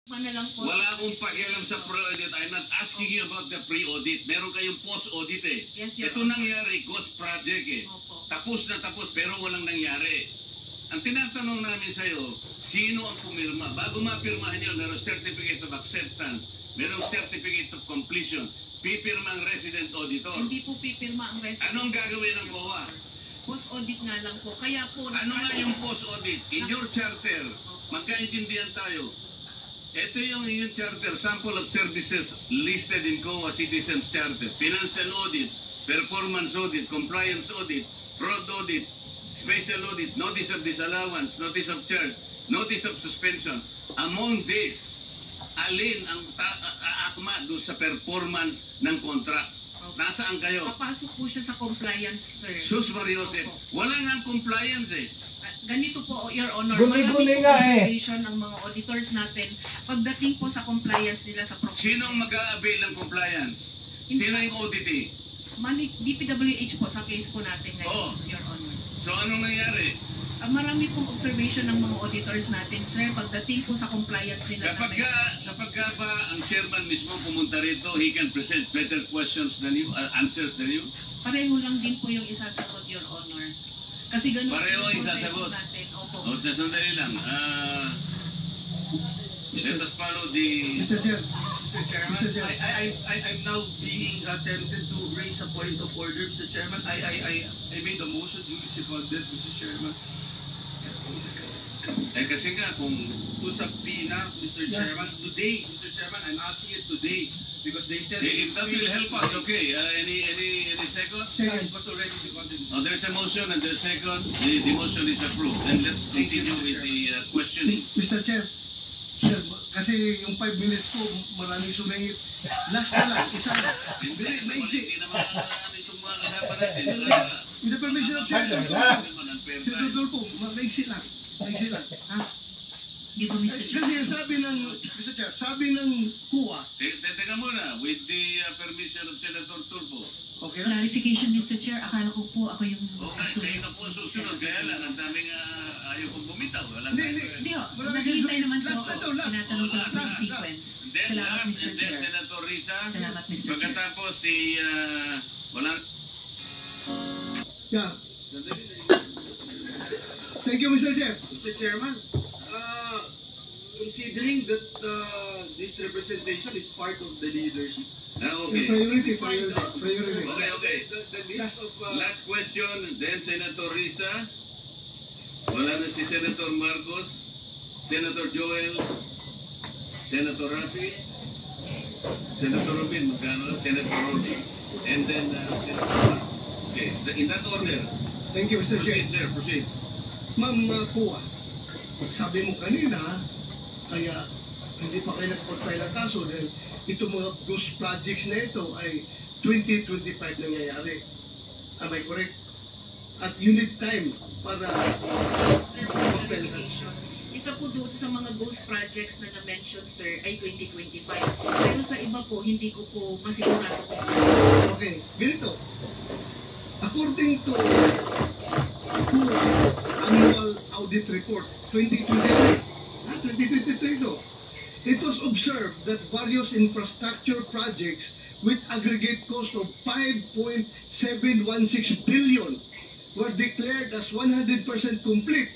Wala akong pakialam sa pre-audit. I'm not asking you about the pre-audit. Meron kayong post-audit eh. Yes, ito nangyari, ghost project eh. Opo. Tapos na tapos pero walang nangyari. Ang tinatanong namin sa'yo, sino ang pumirma? Bago mapirmahan yun, merong certificate of acceptance, merong certificate of completion, pipirma ang resident auditor. Hindi po pipirma ang resident. Anong gagawin ng COA? Post-audit nga lang po. Kaya po... Ano nga yung post-audit? In your charter, magkaintindihan tayo. Ito yung charter, sample of services listed in COA Citizens Charter. Financial audit, performance audit, compliance audit, fraud audit, special audit, notice of disallowance, notice of charge, notice of suspension. Among these, alin ang aakma doon sa performance ng contract? Nasaan kayo? Papasok po siya sa compliance, sir. Sus Mariose, wala nga compliance eh. Ganito po, Your Honor, Guni-guni nga observation ng mga auditors natin pagdating po sa compliance nila sa procurement. Sinong mag-a-avail ng compliance? Sino yung auditee? DPWH po sa case po natin ngayon, Your Honor. So anong nangyari? Marami pong observation ng mga auditors natin, sir, pagdating po sa compliance nila. Kapag ba ang chairman mismo pumunta rito, he can present better questions than you, answers than you? Pareho lang din po yung isasagot, Your Honor. Kasi ganun pareho po yung isasagot. natin. Opo. O, sandali lang. Let us follow the... Mr. Chair. Mr. Chairman, I'm now being attempted to raise a point of order, Mr. Chairman. I made a motion to second this, Mr. Chairman. kasi nga kung... Usapina, Mr. Chairman. Today, Mr. Chairman, I'm asking it today because they said... If that will help us, okay. Any second? It was already seconded. Oh, there's a motion and there's a second. The motion is approved. Then let's continue with the questioning. Mr. Chair. Sir, kasi yung 5 minutes ko, maraming sumingit. Last na lang, isa lang. Hindi naman itong mga kasapan natin. With the permission of Senator Tulfo, maiksi lang. Maiksi lang. Ha? Di ba, Mr. Chair? Kasi sabi ng, Mr. Chair, sabi ng COA. Teka muna, with the permission of Senator Tulfo. Okay lang? Clarification, Mr. Chair. Akala ko po ako yung Okay, kayo na po susunod. Kaya lang, ang daming ayaw kong bumitaw. Hindi ho. Naghihintay naman po ako. Tinatanong ko lang po yung sequence. Then Salamat, last, Mr. and then Chair. Senator Risa. Salamat, Mr. Chair. Pagkatapos si... walang... Yeah. Thank you, Mr. Chair. Mr. Chairman, considering that this representation is part of the leadership, Okay. Priority. Okay. the list of... Last question, then Senator Risa. Wala na si Senator Marcos, Senator Joel, Senator Rafi, Senator Rubin, magkano? Senator Rodi, and then Senator Mark. Okay, in that order. Thank you, Mr. Chair. Proceed, sir, proceed. Ma'am COA, sabi mo kanina, kaya hindi pa kayo nag-file ng kaso dahil itong mga ghost projects na ito ay 2025 nangyayari. Am I correct? At you need time para Sir, clarification. Isa po doon sa mga ghost projects na na-mention, sir, ay 2025. Pero sa iba po, hindi ko po masigurado kung okay, ganito. According to Annual Audit Report 2023 ito, it was observed that various infrastructure projects with aggregate cost of 5.716 billion were declared as 100% complete.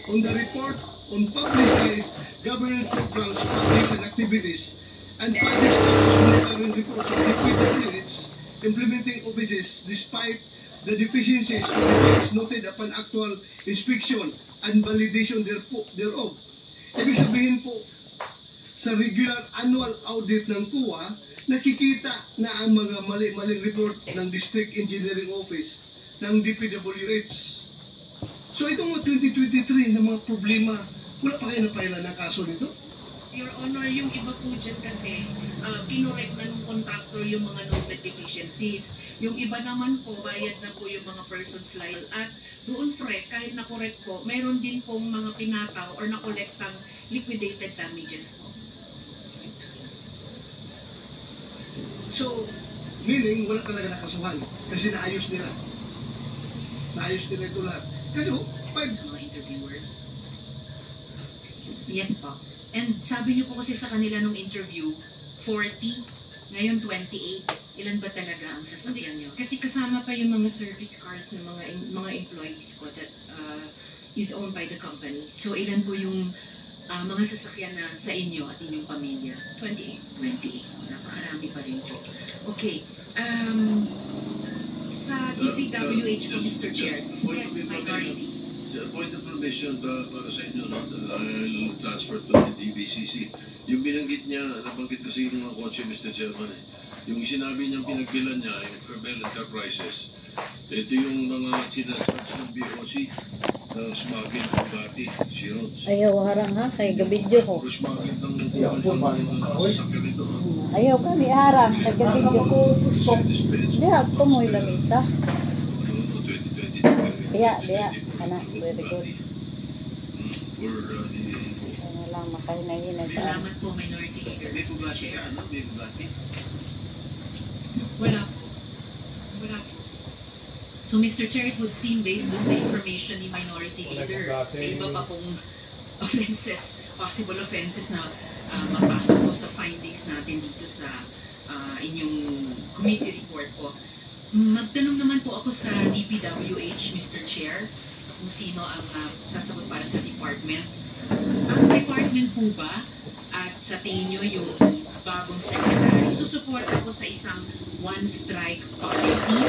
On the report on publicized government programs, projects and activities, and project status monitoring reports of DPWH implementing offices despite the deficiencies of the plans noted upon actual inspection and validation thereof. Ibig sabihin po, sa regular annual audit ng COA, nakikita na ang mga mali-maling report ng District Engineering Office ng DPWH. So itong mga 2023 na mga problema, wala pa kayo na-file ng kaso nito? Your Honor, yung iba po dyan kasi, kinorek na ng contractor yung mga noted deficiencies. Yung iba naman po, bayad na po yung mga persons liable. At doon sa kahit na-correct po, mayroon din pong mga pinataw or na-collectang liquidated damages po. So, meaning, wala talaga nakasuhan kasi naayos nila. Naayos nila ito lahat. Kasi, Mga interviewers. Yes po. And sabi niyo po kasi sa kanila nung interview, 40, ngayon 28. Ilan ba talaga ang sasakyan niyo? Kasi kasama pa yung mga service cars ng mga employees ko that is owned by the company. So ilan po yung mga sasakyan na sa inyo at inyong pamilya? 28. 28. Napakarami pa rin po. Okay. Sa DPWH po, Mr. Chair. Yes, minority. Point of information para sa inyo, no? I'll transfer to the DBCC. Yung binanggit niya, nabanggit kasi yung mga kotse, Mr. Chairman, eh. Yung sinabi niyang pinagbilan niya, yung Fairmel Enterprises, ito yung mga sinasarge ng BOC, ng smuggled Bugatti, Chiron. Ayaw harang ha, kay gabidyo ko. Smuggled ng sasakyan ito. Ayaw ka ni harang, kay gabidyo ko. Mercedes-Benz. Diya, tumoy lamita. 2022. Diya, anak, very good. For the Ano lang, makahinay-hinay sa Salamat po, Minority Leader. May Bugatti ka, ano? May Bugatti. Wala po. Wala po. So, Mr. Chair, it would seem based dun sa information ni Minority Leader, may iba pa pong offenses, possible offenses na mapasok po sa findings natin dito sa inyong committee report po. Magtanong naman po ako sa DPWH, Mr. Chair, kung sino ang sasagot para sa department. Ang department po ba at sa tingin nyo yung bagong secretary, susuporta po sa isang one-strike policy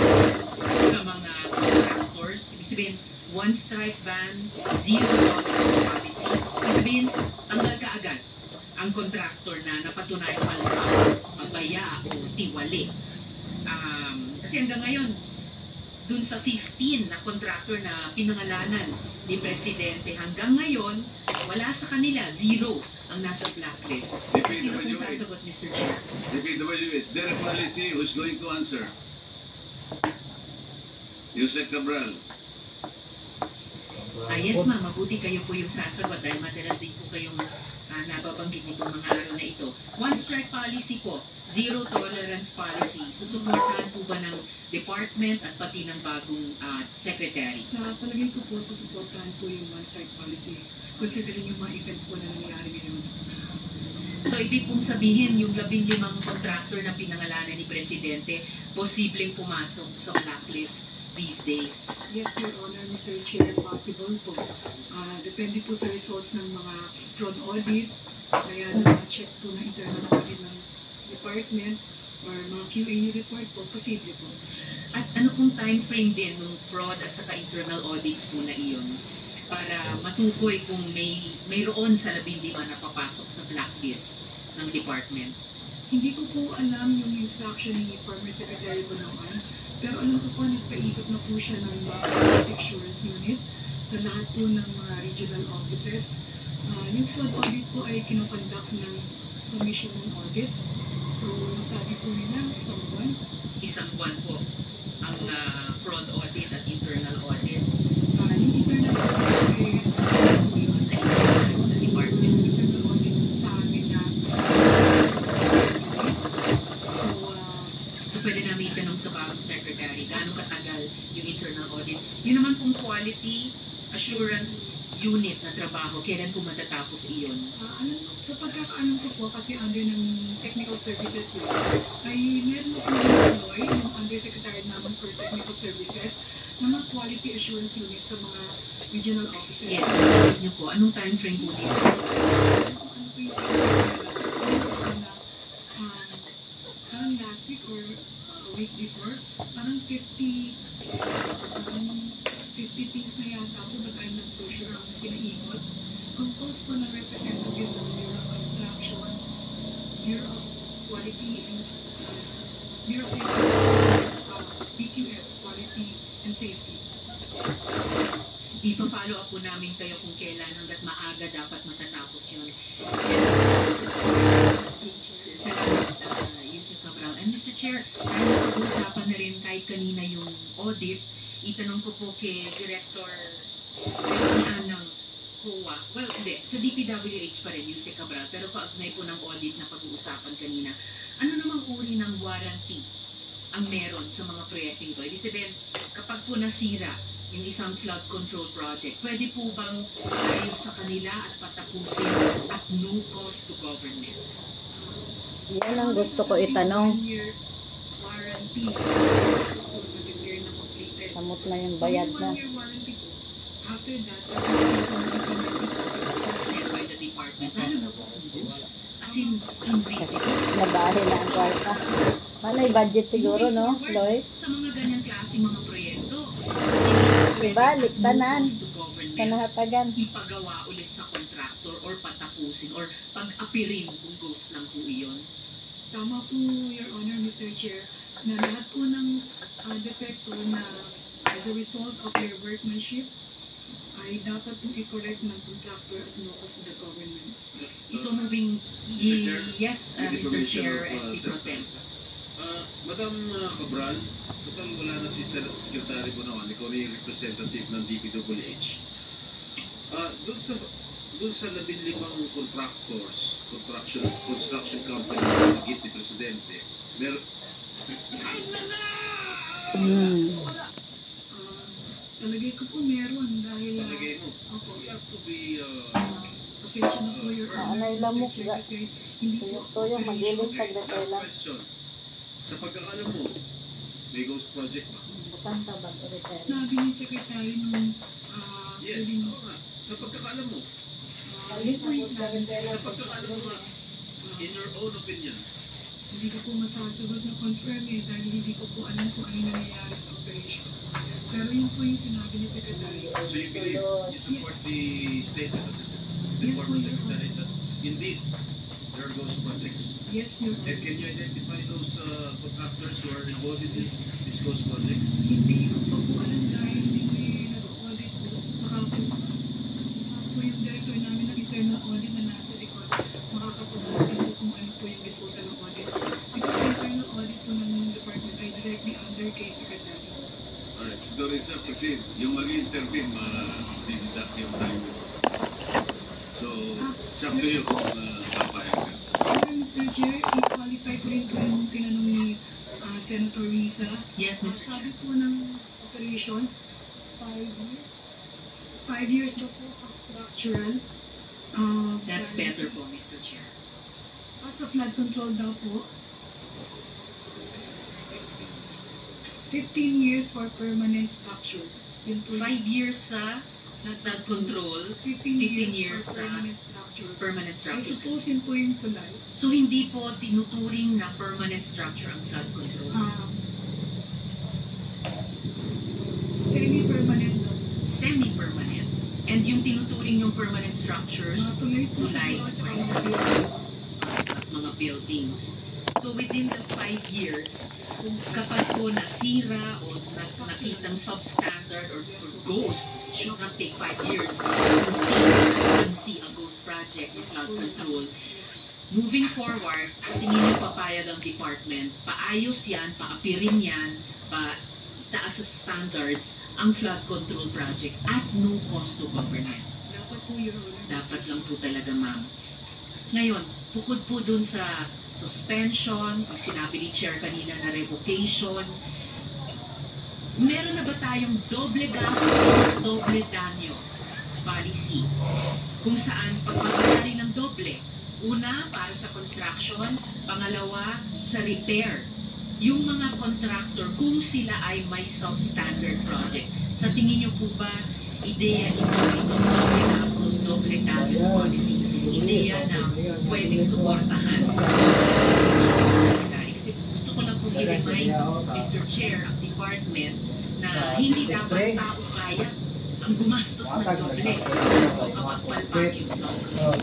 sa mga contractors? Ibig sabihin, one-strike ban, zero tolerance policy. Ibig sabihin, tanggal ka agad ang contractor na napatunayang mabaya o tiwali. Kasi hanggang ngayon, dun sa 15 na contractor na pinangalanan ni Presidente, hanggang ngayon, wala sa kanila, zero ang nasa blacklist. Sino kung sasagot, Mr. Chair? DPWH, their policy who's going to answer? Yusek Cabral. Yes ma'am, mabuti kayo po yung sasagot dahil madalas din po kayong nababanggit nitong mga araw na ito. One strike policy po, zero tolerance policy. Susuportahan po ba ng department at pati ng bagong secretary? Sa palagay ko po, susuportahan po yung one-strike policy, considering yung mga events po na nangyayari ngayon. So, ibig pong sabihin, yung 15 contractor na pinangalanan ni Presidente, posibleng pumasok sa blacklist these days. Yes, Your Honor, Mr. Chair, possible po. Depende po sa results ng mga fraud audit, kaya na-check po ng internal audit ng department or mga QA report po, posible po. At ano pong time frame din ng fraud at saka internal audits po na iyon para matukoy kung mayroon sa 15 na papasok sa blacklist ng department? Hindi ko po alam yung instruction ni former Secretary Bonoan, pero alam ko po nagpaikot na po siya ng Quality Assurance Unit sa lahat po ng mga regional offices. Yung fraud audit po ay kinoconduct ng Commission on Audit. So, sabi po nila, Isang buwan po ang fraud audit at internal audit yung internal audit ay sa department. internal audit sa amin na So, pwede namin itanong sa bagong secretary, gaano katagal yung internal audit? Yun naman pong quality assurance unit na trabaho, kailan po matatapos iyon? sa pagkakaalam ko po, kasi under ng technical services yun, ay meron po yung undersecretary naman for technical services na mga quality assurance unit sa mga regional offices. Yes, sabihin niyo po, anong time frame po dito? Ano po yung parang last week or a week before, parang 50 things na yata po, but I'm not so sure ang pinaikot. Composed po ng representative ng Bureau of Construction, Bureau of Quality and Bureau of BQS, Quality and Safety. Ipa-follow up po namin kayo kung kailan hanggat maaga dapat matatapos yun. Salamat, Yusek Cabral. And Mr. Chair, dahil napag-uusapan na rin kahit kanina yung audit, itanong ko po kay Director ng COA. Well, hindi. Sa DPWH pa rin, Yusek Cabral. Pero kaugnay po ng audit na pag-uusapan kanina. Ano namang uri ng warranty ang meron sa mga proyektong ito? Ibig sabihin, kapag po nasira yung isang flood control project, pwede po bang ayos sa kanila at patapusin at no cost to government? Yan ang gusto ko itanong. 1-year warranty. Year na completed. Samot na yung bayad Yung na. 1-year warranty po, after that, Set by the department. Lalo na po ang ghost. As in, invisible. Nabahe na ang kwarta. Malay budget siguro, no, Lloyd? Sa mga ganyang klaseng mga proyekto, Ibalik, tanan. to government, Kanahatagan. ipagawa ulit sa contractor or patapusin or pag-apirin kung ghost lang po iyon. tama po, Your Honor, Mr. Chair, na lahat po ng defecto na as a result of their workmanship ay dapat po i-correct ng contractor at no cost to the government. So moving, yes, Mr. Chair, SP Pro Tem. Madam Cabral, total wala na si Secretary Bonawan, ikaw na yung representative ng DPWH. Doon sa 15 construction company na nagit ni Presidente, Talagay ko po meron dahil Talagay mo? Opo. You have to be Pasensya na po, Your Honor, Anay lamok Mr. Chair, ga. kasi hindi po Tuyo, magilis sa last gratela. question. Sa pagkakalam mo, may ghost project ba? Bukan tabag ulit. Sabi ni Secretary nung Yes, pwedeng, oo nga. Sa pagkakalam mo, yun po yung sinabi. sa pagkakalam mo nga, in your own opinion, Hindi ko po masasagot na confirm dahil hindi ko po alam kung ano nangyayari sa operation. Pero yun po yung sinabi ni Secretary. so you believe, you support the statement of the former secretary that indeed there are ghost projects. Yes, Your And Honor. can you identify those contractors who are involved in this ghost project? Hindi ko pa po alam dahil hindi nag-audit po. Baka po yung director namin ng internal audit na nasa likod. Makakapagsabi po kung ano po yung resulta ng audit. Because the internal audit po ng department ay directly under kay Secretary. Alright, so to intervene, yung mag-intervene, ma-deduct yung time. So, it's up to you kung papayag ka. Sir, Mr. Chair, i-qualify ko rin po yung tinanong ni Senator Risa. Yes, Mr. Chair. Sabi po ng operations, 5 years. 5 years daw po structural. That's better po, Mr. Chair. As of flood control daw po, 15 years for permanent structure. Yun po 5 years sa flood control, 15 years for sa permanent structure. permanent I structure. suppose yun po yung tulay. So hindi po tinuturing na permanent structure ang flood control. Semi-permanent daw. Semi-permanent. And yung tinuturing yung permanent structures, Mga tulay po sa tulay, at saka for sa example, at mga buildings. So within the 5 years, kapag po nasira o nakitang substandard or ghost, it should not take 5 years to see a ghost project with flood control. Moving forward, tingin niyo papayag ang department, paayos yan, paapirin yan, taas sa standards ang flood control project at no cost to government. Dapat po yun. Dapat lang po talaga, ma'am. Ngayon, bukod po dun sa suspension, pag sinabi ni Chair kanina na revocation, meron na ba tayong doble gastos, doble danyo policy? Kung saan pagbabayari ng doble. Una, para sa construction. Pangalawa, sa repair. Yung mga contractor, kung sila ay may substandard project. Sa tingin niyo po ba, ideya itong doble gastos, doble danyos policy, ideya na pwedeng suportahan? Kasi gusto ko lang po i-remind, Mr. Chair, ang department, na hindi dapat tao kaya ang gumastos ng doble kapag palpak yung flood control.